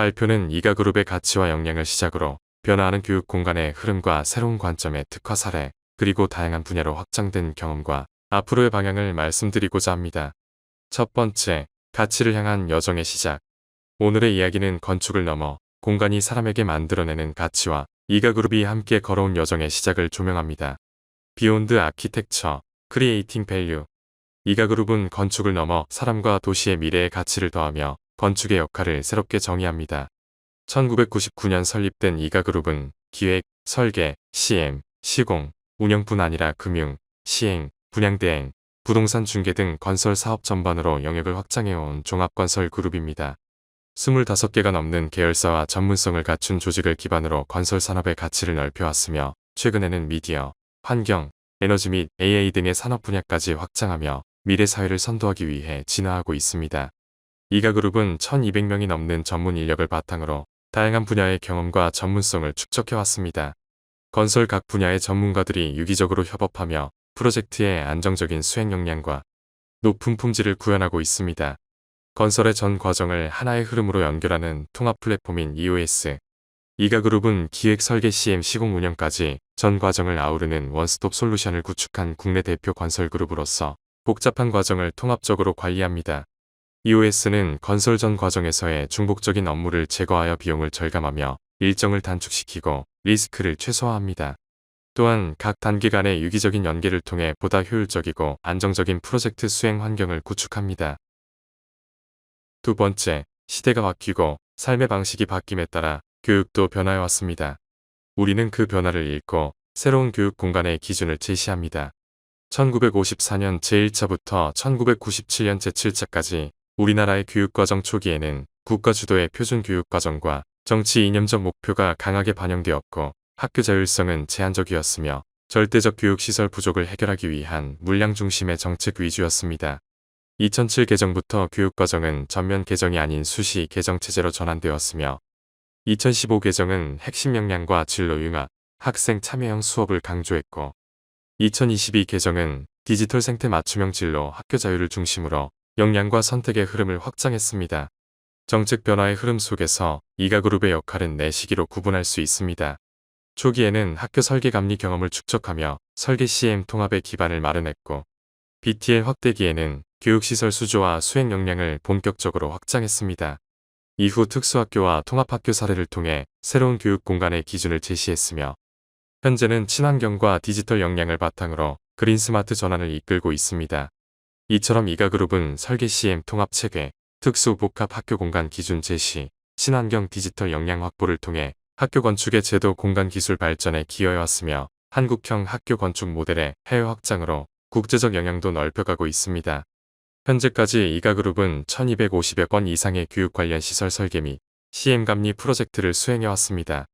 발표는 이가그룹의 가치와 역량을 시작으로 변화하는 교육 공간의 흐름과 새로운 관점의 특화 사례, 그리고 다양한 분야로 확장된 경험과 앞으로의 방향을 말씀드리고자 합니다. 첫 번째, 가치를 향한 여정의 시작. 오늘의 이야기는 건축을 넘어 공간이 사람에게 만들어내는 가치와 이가그룹이 함께 걸어온 여정의 시작을 조명합니다. 비욘드 아키텍처, 크리에이팅 밸류. 이가그룹은 건축을 넘어 사람과 도시의 미래의 가치를 더하며 건축의 역할을 새롭게 정의합니다. 1999년 설립된 이가그룹은 기획, 설계, CM, 시공, 운영뿐 아니라 금융, 시행, 분양대행, 부동산 중개 등 건설 사업 전반으로 영역을 확장해온 종합건설 그룹입니다. 25개가 넘는 계열사와 전문성을 갖춘 조직을 기반으로 건설 산업의 가치를 넓혀왔으며 최근에는 미디어, 환경, 에너지 및 AI 등의 산업 분야까지 확장하며 미래 사회를 선도하기 위해 진화하고 있습니다. 이가그룹은 1200명이 넘는 전문 인력을 바탕으로 다양한 분야의 경험과 전문성을 축적해왔습니다. 건설 각 분야의 전문가들이 유기적으로 협업하며 프로젝트의 안정적인 수행 역량과 높은 품질을 구현하고 있습니다. 건설의 전 과정을 하나의 흐름으로 연결하는 통합 플랫폼인 EOS. 이가그룹은 기획, 설계, CM, 시공, 운영까지 전 과정을 아우르는 원스톱 솔루션을 구축한 국내 대표 건설 그룹으로서 복잡한 과정을 통합적으로 관리합니다. EOS는 건설 전 과정에서의 중복적인 업무를 제거하여 비용을 절감하며 일정을 단축시키고 리스크를 최소화합니다. 또한 각 단계 간의 유기적인 연계를 통해 보다 효율적이고 안정적인 프로젝트 수행 환경을 구축합니다. 두 번째, 시대가 바뀌고 삶의 방식이 바뀜에 따라 교육도 변화해왔습니다. 우리는 그 변화를 읽고 새로운 교육 공간의 기준을 제시합니다. 1954년 제1차부터 1997년 제7차까지 우리나라의 교육과정 초기에는 국가 주도의 표준 교육과정과 정치 이념적 목표가 강하게 반영되었고 학교 자율성은 제한적이었으며 절대적 교육시설 부족을 해결하기 위한 물량 중심의 정책 위주였습니다. 2007 개정부터 교육과정은 전면 개정이 아닌 수시 개정 체제로 전환되었으며 2015 개정은 핵심 역량과 진로 융합, 학생 참여형 수업을 강조했고 2022 개정은 디지털 생태 맞춤형 진로 학교 자율을 중심으로 역량과 선택의 흐름을 확장했습니다. 정책 변화의 흐름 속에서 이가그룹의 역할은 네 시기로 구분할 수 있습니다. 초기에는 학교 설계 감리 경험을 축적하며 설계 CM 통합의 기반을 마련했고 BTL 확대기에는 교육시설 수조와 수행 역량을 본격적으로 확장했습니다. 이후 특수학교와 통합학교 사례를 통해 새로운 교육 공간의 기준을 제시했으며 현재는 친환경과 디지털 역량을 바탕으로 그린 스마트 전환을 이끌고 있습니다. 이처럼 이가그룹은 설계 CM 통합 체계, 특수 복합 학교 공간 기준 제시, 친환경 디지털 역량 확보를 통해 학교 건축의 제도 공간 기술 발전에 기여해왔으며 한국형 학교 건축 모델의 해외 확장으로 국제적 영향도 넓혀가고 있습니다. 현재까지 이가그룹은 1250여 건 이상의 교육 관련 시설 설계 및 CM 감리 프로젝트를 수행해왔습니다.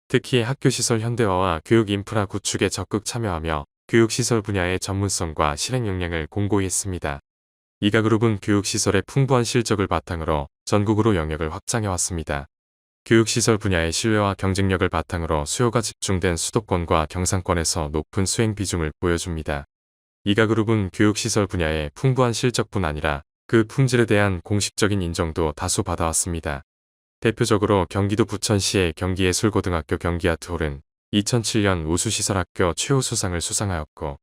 특히 학교시설 현대화와 교육 인프라 구축에 적극 참여하며 교육시설 분야의 전문성과 실행 역량을 공고히 했습니다. 이가그룹은 교육시설의 풍부한 실적을 바탕으로 전국으로 영역을 확장해왔습니다. 교육시설 분야의 신뢰와 경쟁력을 바탕으로 수요가 집중된 수도권과 경상권에서 높은 수행 비중을 보여줍니다. 이가그룹은 교육시설 분야의 풍부한 실적뿐 아니라 그 품질에 대한 공식적인 인정도 다수 받아왔습니다. 대표적으로 경기도 부천시의 경기예술고등학교 경기아트홀은 2007년 우수시설학교 최우수상을 수상하였고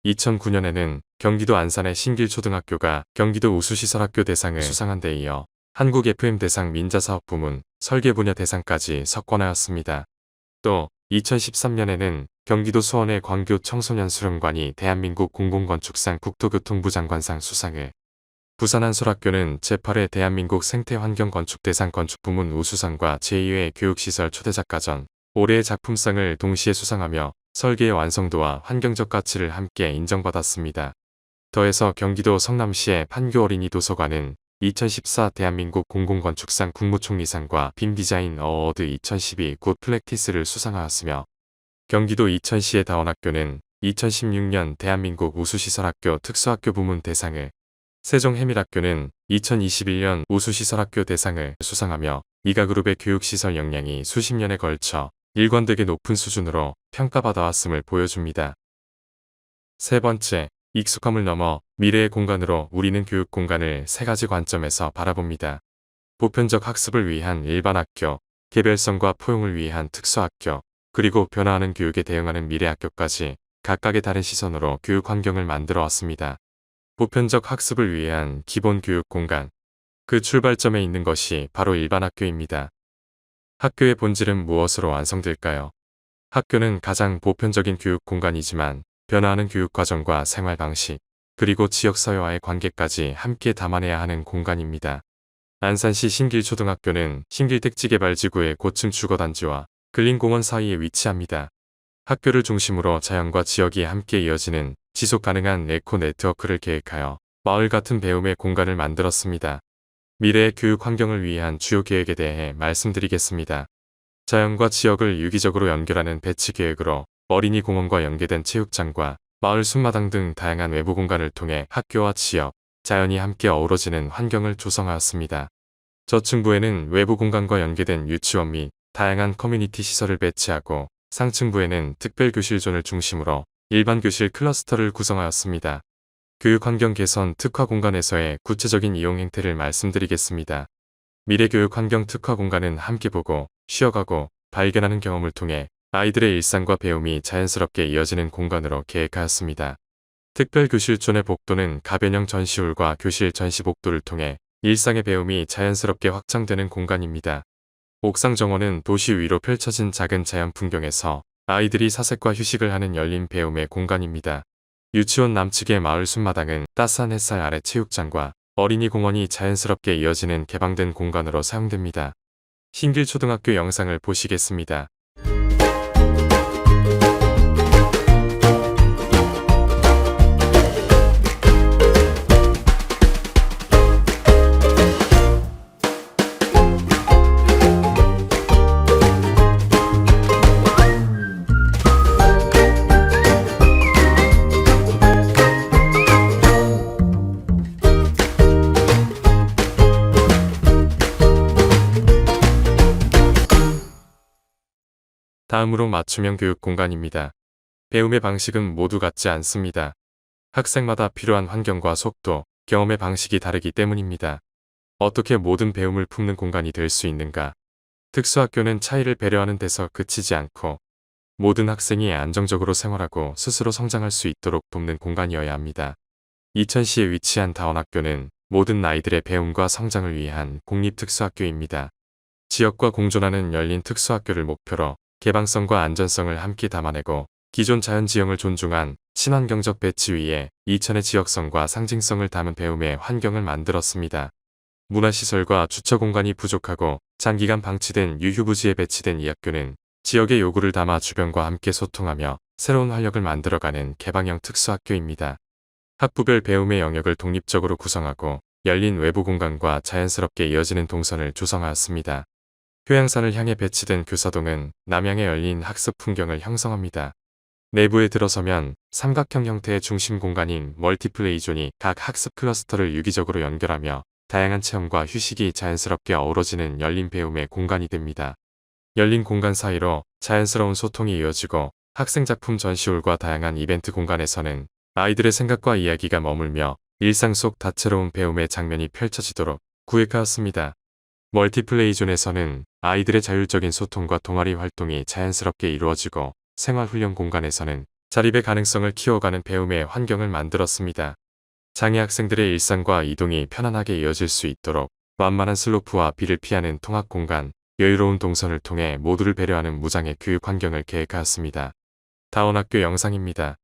2009년에는 경기도 안산의 신길초등학교가 경기도 우수시설학교 대상을 수상한 데 이어 한국 FM 대상 민자사업 부문 설계 분야 대상까지 석권하였습니다. 또 2013년에는 경기도 수원의 광교 청소년 수련관이 대한민국 공공건축상 국토교통부 장관상 수상을, 부산 한솔학교는 제8회 대한민국 생태환경건축대상 건축부문 우수상과 제2회 교육시설 초대작가전 올해의 작품상을 동시에 수상하며 설계의 완성도와 환경적 가치를 함께 인정받았습니다. 더해서 경기도 성남시의 판교 어린이 도서관은 2014 대한민국 공공건축상 국무총리상과 빔 디자인 어워드 2012 굿 플랙티스를 수상하였으며 경기도 이천시의 다원학교는 2016년 대한민국 우수시설학교 특수학교 부문 대상을, 세종해밀학교는 2021년 우수시설학교 대상을 수상하며 이가그룹의 교육시설 역량이 수십 년에 걸쳐 일관되게 높은 수준으로 평가받아왔음을 보여줍니다. 세 번째, 익숙함을 넘어 미래의 공간으로 우리는 교육 공간을 세 가지 관점에서 바라봅니다. 보편적 학습을 위한 일반 학교, 개별성과 포용을 위한 특수학교, 그리고 변화하는 교육에 대응하는 미래학교까지 각각의 다른 시선으로 교육 환경을 만들어 왔습니다. 보편적 학습을 위한 기본 교육 공간. 그 출발점에 있는 것이 바로 일반 학교입니다. 학교의 본질은 무엇으로 완성될까요? 학교는 가장 보편적인 교육 공간이지만 변화하는 교육 과정과 생활 방식, 그리고 지역사회와의 관계까지 함께 담아내야 하는 공간입니다. 안산시 신길초등학교는 신길택지개발지구의 고층 주거단지와 근린공원 사이에 위치합니다. 학교를 중심으로 자연과 지역이 함께 이어지는 지속가능한 에코 네트워크를 계획하여 마을 같은 배움의 공간을 만들었습니다. 미래의 교육 환경을 위한 주요 계획에 대해 말씀드리겠습니다. 자연과 지역을 유기적으로 연결하는 배치 계획으로 어린이 공원과 연계된 체육장과 마을 숲마당 등 다양한 외부 공간을 통해 학교와 지역, 자연이 함께 어우러지는 환경을 조성하였습니다. 저층부에는 외부 공간과 연계된 유치원 및 다양한 커뮤니티 시설을 배치하고 상층부에는 특별교실존을 중심으로 일반 교실 클러스터를 구성하였습니다. 교육환경 개선 특화 공간에서의 구체적인 이용 행태를 말씀드리겠습니다. 미래교육환경 특화 공간은 함께 보고, 쉬어가고, 발견하는 경험을 통해 아이들의 일상과 배움이 자연스럽게 이어지는 공간으로 계획하였습니다. 특별교실존의 복도는 가변형 전시홀과 교실 전시 복도를 통해 일상의 배움이 자연스럽게 확장되는 공간입니다. 옥상 정원은 도시 위로 펼쳐진 작은 자연 풍경에서 아이들이 사색과 휴식을 하는 열린 배움의 공간입니다. 유치원 남측의 마을 숲마당은 따스한 햇살 아래 체육장과 어린이 공원이 자연스럽게 이어지는 개방된 공간으로 사용됩니다. 신길초등학교 영상을 보시겠습니다. 다음으로 맞춤형 교육 공간입니다. 배움의 방식은 모두 같지 않습니다. 학생마다 필요한 환경과 속도, 경험의 방식이 다르기 때문입니다. 어떻게 모든 배움을 품는 공간이 될 수 있는가? 특수학교는 차이를 배려하는 데서 그치지 않고 모든 학생이 안정적으로 생활하고 스스로 성장할 수 있도록 돕는 공간이어야 합니다. 이천시에 위치한 다원학교는 모든 아이들의 배움과 성장을 위한 공립특수학교입니다. 지역과 공존하는 열린 특수학교를 목표로 개방성과 안전성을 함께 담아내고 기존 자연지형을 존중한 친환경적 배치 위에 이천의 지역성과 상징성을 담은 배움의 환경을 만들었습니다. 문화시설과 주처공간이 부족하고 장기간 방치된 유휴부지에 배치된 이 학교는 지역의 요구를 담아 주변과 함께 소통하며 새로운 활력을 만들어가는 개방형 특수학교입니다. 학부별 배움의 영역을 독립적으로 구성하고 열린 외부 공간과 자연스럽게 이어지는 동선을 조성하였습니다. 효양산을 향해 배치된 교사동은 남향의 열린 학습 풍경을 형성합니다. 내부에 들어서면 삼각형 형태의 중심 공간인 멀티플레이존이 각 학습 클러스터를 유기적으로 연결하며 다양한 체험과 휴식이 자연스럽게 어우러지는 열린 배움의 공간이 됩니다. 열린 공간 사이로 자연스러운 소통이 이어지고 학생작품 전시홀과 다양한 이벤트 공간에서는 아이들의 생각과 이야기가 머물며 일상 속 다채로운 배움의 장면이 펼쳐지도록 구획하였습니다. 멀티플레이존에서는 아이들의 자율적인 소통과 동아리 활동이 자연스럽게 이루어지고 생활훈련 공간에서는 자립의 가능성을 키워가는 배움의 환경을 만들었습니다. 장애 학생들의 일상과 이동이 편안하게 이어질 수 있도록 완만한 슬로프와 비를 피하는 통학 공간, 여유로운 동선을 통해 모두를 배려하는 무장애 교육 환경을 계획하였습니다. 다원학교 영상입니다.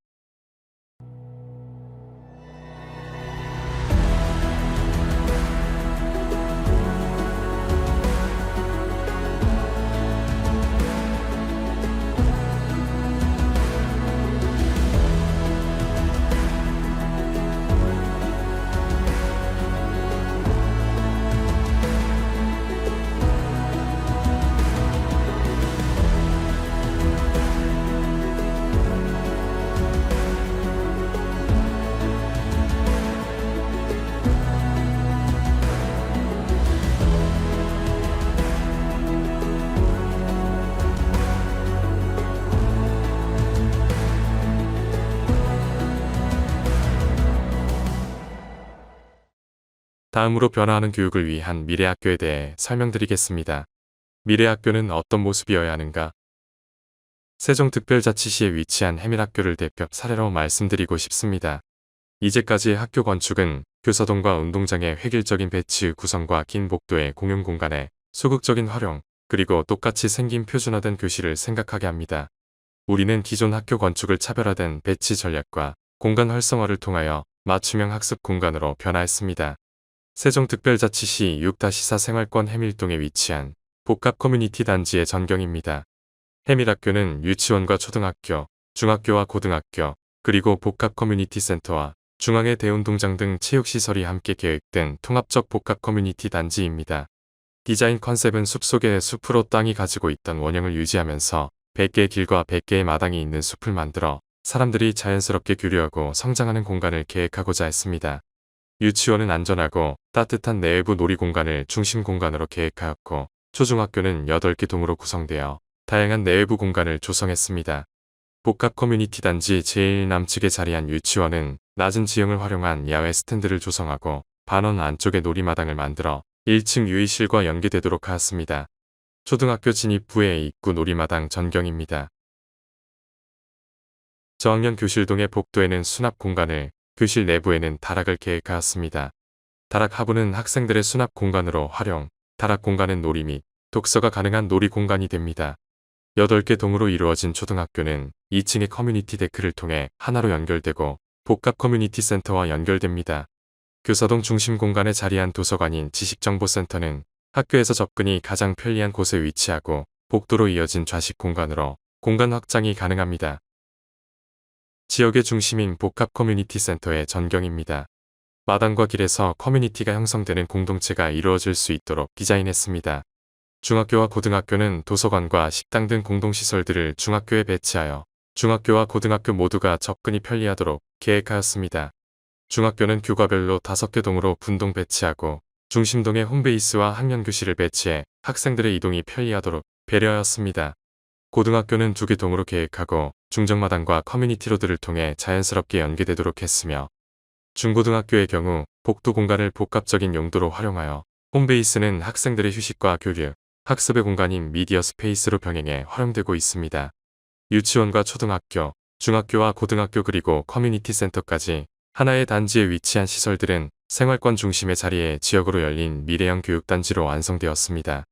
다음으로 변화하는 교육을 위한 미래 학교에 대해 설명드리겠습니다. 미래 학교는 어떤 모습이어야 하는가? 세종특별자치시에 위치한 해밀학교를 대표 사례로 말씀드리고 싶습니다. 이제까지 학교 건축은 교사동과 운동장의 획일적인 배치 구성과 긴 복도의 공용 공간에 소극적인 활용, 그리고 똑같이 생긴 표준화된 교실을 생각하게 합니다. 우리는 기존 학교 건축을 차별화된 배치 전략과 공간 활성화를 통하여 맞춤형 학습 공간으로 변화했습니다. 세종특별자치시 6-4 생활권 해밀동에 위치한 복합 커뮤니티 단지의 전경입니다. 해밀학교는 유치원과 초등학교, 중학교와 고등학교, 그리고 복합 커뮤니티 센터와 중앙의 대운동장 등 체육시설이 함께 계획된 통합적 복합 커뮤니티 단지입니다. 디자인 컨셉은 숲속의 숲으로 땅이 가지고 있던 원형을 유지하면서 100개의 길과 100개의 마당이 있는 숲을 만들어 사람들이 자연스럽게 교류하고 성장하는 공간을 계획하고자 했습니다. 유치원은 안전하고 따뜻한 내외부 놀이 공간을 중심 공간으로 계획하였고, 초중학교는 8개 동으로 구성되어 다양한 내외부 공간을 조성했습니다. 복합 커뮤니티 단지 제1남측에 자리한 유치원은 낮은 지형을 활용한 야외 스탠드를 조성하고 반원 안쪽에 놀이마당을 만들어 1층 유의실과 연계되도록 하였습니다. 초등학교 진입부의 입구 놀이마당 전경입니다. 저학년 교실동의 복도에는 수납 공간을, 교실 내부에는 다락을 계획하였습니다. 다락 하부는 학생들의 수납 공간으로 활용, 다락 공간은 놀이 및 독서가 가능한 놀이 공간이 됩니다. 8개 동으로 이루어진 초등학교는 2층의 커뮤니티 데크를 통해 하나로 연결되고 복합 커뮤니티 센터와 연결됩니다. 교사동 중심 공간에 자리한 도서관인 지식정보센터는 학교에서 접근이 가장 편리한 곳에 위치하고 복도로 이어진 좌식 공간으로 공간 확장이 가능합니다. 지역의 중심인 복합 커뮤니티 센터의 전경입니다. 마당과 길에서 커뮤니티가 형성되는 공동체가 이루어질 수 있도록 디자인했습니다. 중학교와 고등학교는 도서관과 식당 등 공동시설들을 중학교에 배치하여 중학교와 고등학교 모두가 접근이 편리하도록 계획하였습니다. 중학교는 교과별로 5개 동으로 분동 배치하고 중심동에 홈베이스와 학년교실을 배치해 학생들의 이동이 편리하도록 배려하였습니다. 고등학교는 2개 동으로 계획하고 중정마당과 커뮤니티 로드를 통해 자연스럽게 연계되도록 했으며, 중고등학교의 경우 복도 공간을 복합적인 용도로 활용하여 홈베이스는 학생들의 휴식과 교류, 학습의 공간인 미디어 스페이스로 병행해 활용되고 있습니다. 유치원과 초등학교, 중학교와 고등학교 그리고 커뮤니티 센터까지 하나의 단지에 위치한 시설들은 생활권 중심의 자리에 지역으로 열린 미래형 교육단지로 완성되었습니다.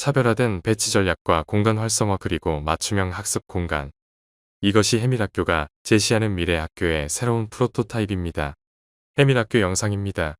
차별화된 배치 전략과 공간 활성화 그리고 맞춤형 학습 공간. 이것이 해밀학교가 제시하는 미래 학교의 새로운 프로토타입입니다. 해밀학교 영상입니다.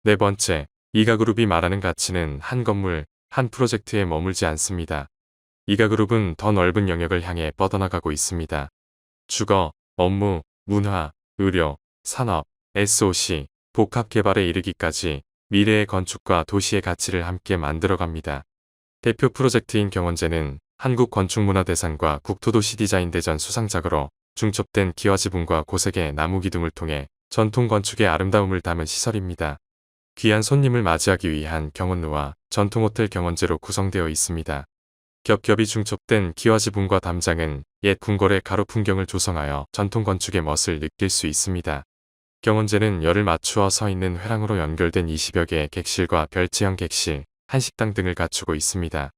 네 번째, 이가그룹이 말하는 가치는 한 건물, 한 프로젝트에 머물지 않습니다. 이가그룹은 더 넓은 영역을 향해 뻗어나가고 있습니다. 주거, 업무, 문화, 의료, 산업, SOC, 복합개발에 이르기까지 미래의 건축과 도시의 가치를 함께 만들어갑니다. 대표 프로젝트인 경원제는 한국건축문화대상과 국토도시디자인대전 수상작으로 중첩된 기와지붕과 고색의 나무기둥을 통해 전통 건축의 아름다움을 담은 시설입니다. 귀한 손님을 맞이하기 위한 경원루와 전통호텔 경원제로 구성되어 있습니다. 겹겹이 중첩된 기와지붕과 담장은 옛 궁궐의 가로 풍경을 조성하여 전통 건축의 멋을 느낄 수 있습니다. 경원제는 열을 맞추어 서 있는 회랑으로 연결된 20여 개의 객실과 별채형 객실, 한식당 등을 갖추고 있습니다.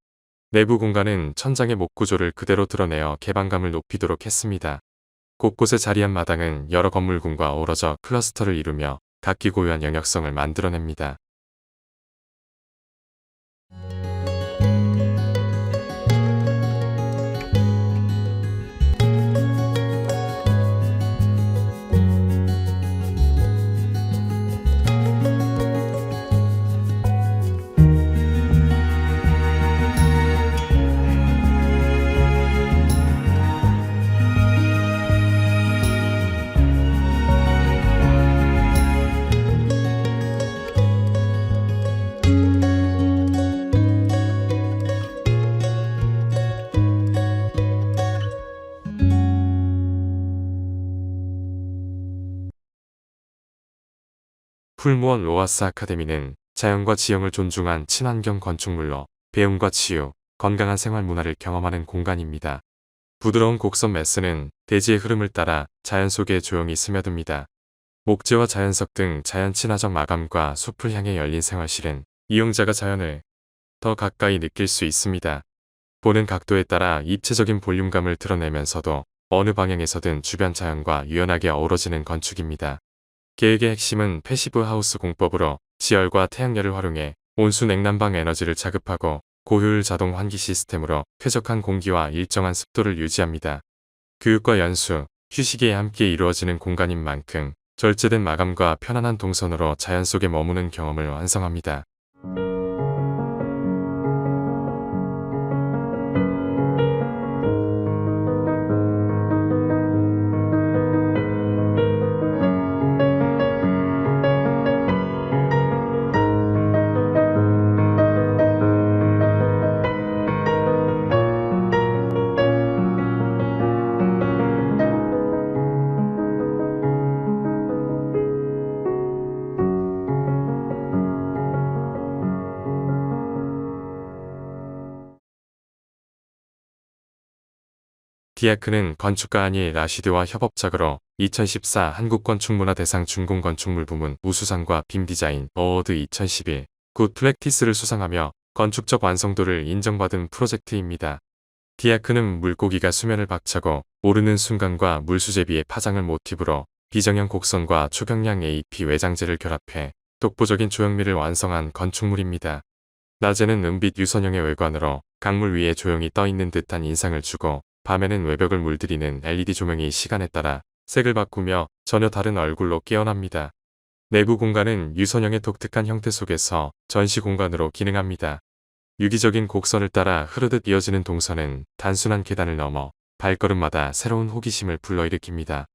내부 공간은 천장의 목구조를 그대로 드러내어 개방감을 높이도록 했습니다. 곳곳에 자리한 마당은 여러 건물군과 어우러져 클러스터를 이루며 각기 고유한 영역성을 만들어냅니다. 풀무원 로하스 아카데미는 자연과 지형을 존중한 친환경 건축물로 배움과 치유, 건강한 생활 문화를 경험하는 공간입니다. 부드러운 곡선 메스는 대지의 흐름을 따라 자연 속에 조용히 스며듭니다. 목재와 자연석 등 자연 친화적 마감과 숲을 향해 열린 생활실은 이용자가 자연을 더 가까이 느낄 수 있습니다. 보는 각도에 따라 입체적인 볼륨감을 드러내면서도 어느 방향에서든 주변 자연과 유연하게 어우러지는 건축입니다. 계획의 핵심은 패시브 하우스 공법으로 지열과 태양열을 활용해 온수 냉난방 에너지를 자급하고 고효율 자동 환기 시스템으로 쾌적한 공기와 일정한 습도를 유지합니다. 교육과 연수, 휴식이 함께 이루어지는 공간인 만큼 절제된 마감과 편안한 동선으로 자연 속에 머무는 경험을 완성합니다. 디아크는 건축가 아니 라시드와 협업작으로 2014 한국건축문화대상 중공건축물 부문 우수상과 빔디자인 어워드 2011 굿 플랙티스를 수상하며 건축적 완성도를 인정받은 프로젝트입니다. 디아크는 물고기가 수면을 박차고 오르는 순간과 물수제비의 파장을 모티브로 비정형 곡선과 초경량 AP 외장재를 결합해 독보적인 조형미를 완성한 건축물입니다. 낮에는 은빛 유선형의 외관으로 강물 위에 조용히 떠있는 듯한 인상을 주고 밤에는 외벽을 물들이는 LED 조명이 시간에 따라 색을 바꾸며 전혀 다른 얼굴로 깨어납니다. 내부 공간은 유선형의 독특한 형태 속에서 전시 공간으로 기능합니다. 유기적인 곡선을 따라 흐르듯 이어지는 동선은 단순한 계단을 넘어 발걸음마다 새로운 호기심을 불러일으킵니다.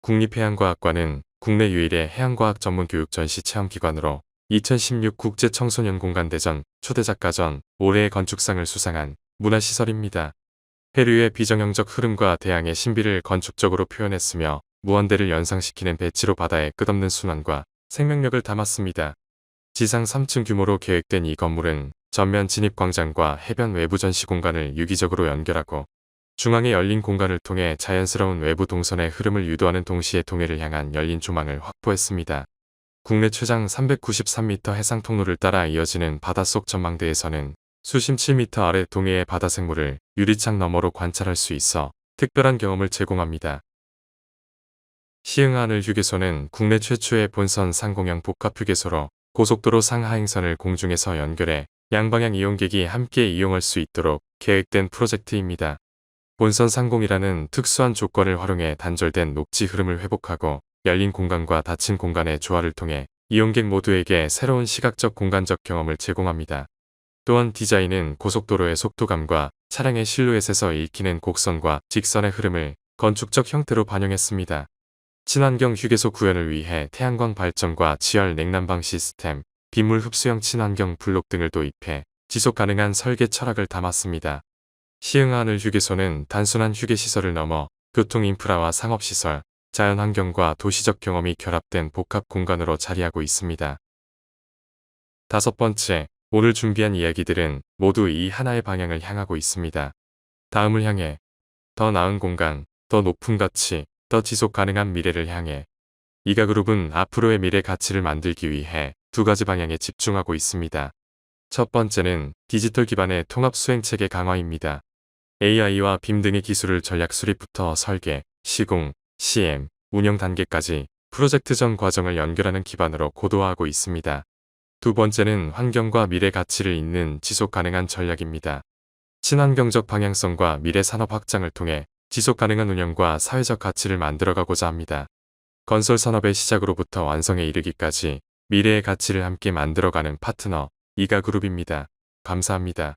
국립해양과학관은 국내 유일의 해양과학 전문 교육 전시 체험기관으로 2016 국제청소년공간대전 초대작가전 올해의 건축상을 수상한 문화시설입니다. 해류의 비정형적 흐름과 대양의 신비를 건축적으로 표현했으며 무언대를 연상시키는 배치로 바다의 끝없는 순환과 생명력을 담았습니다. 지상 3층 규모로 계획된 이 건물은 전면 진입광장과 해변 외부 전시 공간을 유기적으로 연결하고 중앙에 열린 공간을 통해 자연스러운 외부 동선의 흐름을 유도하는 동시에 동해를 향한 열린 조망을 확보했습니다. 국내 최장 393m 해상 통로를 따라 이어지는 바닷속 전망대에서는 수심 7m 아래 동해의 바다 생물을 유리창 너머로 관찰할 수 있어 특별한 경험을 제공합니다. 시흥하늘 휴게소는 국내 최초의 본선 상공형 복합 휴게소로 고속도로 상하행선을 공중에서 연결해 양방향 이용객이 함께 이용할 수 있도록 계획된 프로젝트입니다. 본선 상공이라는 특수한 조건을 활용해 단절된 녹지 흐름을 회복하고 열린 공간과 닫힌 공간의 조화를 통해 이용객 모두에게 새로운 시각적 공간적 경험을 제공합니다. 또한 디자인은 고속도로의 속도감과 차량의 실루엣에서 읽히는 곡선과 직선의 흐름을 건축적 형태로 반영했습니다. 친환경 휴게소 구현을 위해 태양광 발전과 지열 냉난방 시스템, 빗물 흡수형 친환경 블록 등을 도입해 지속 가능한 설계 철학을 담았습니다. 시흥하늘 휴게소는 단순한 휴게시설을 넘어 교통 인프라와 상업시설, 자연환경과 도시적 경험이 결합된 복합 공간으로 자리하고 있습니다. 5번째, 오늘 준비한 이야기들은 모두 이 하나의 방향을 향하고 있습니다. 다음을 향해, 더 나은 공간, 더 높은 가치, 더 지속 가능한 미래를 향해. 이가그룹은 앞으로의 미래 가치를 만들기 위해 두 가지 방향에 집중하고 있습니다. 첫 번째는 디지털 기반의 통합 수행체계 강화입니다. AI와 빔 등의 기술을 전략 수립부터 설계, 시공, CM, 운영 단계까지 프로젝트 전 과정을 연결하는 기반으로 고도화하고 있습니다. 두 번째는 환경과 미래 가치를 잇는 지속 가능한 전략입니다. 친환경적 방향성과 미래 산업 확장을 통해 지속 가능한 운영과 사회적 가치를 만들어가고자 합니다. 건설 산업의 시작으로부터 완성에 이르기까지 미래의 가치를 함께 만들어가는 파트너 이가그룹입니다. 감사합니다.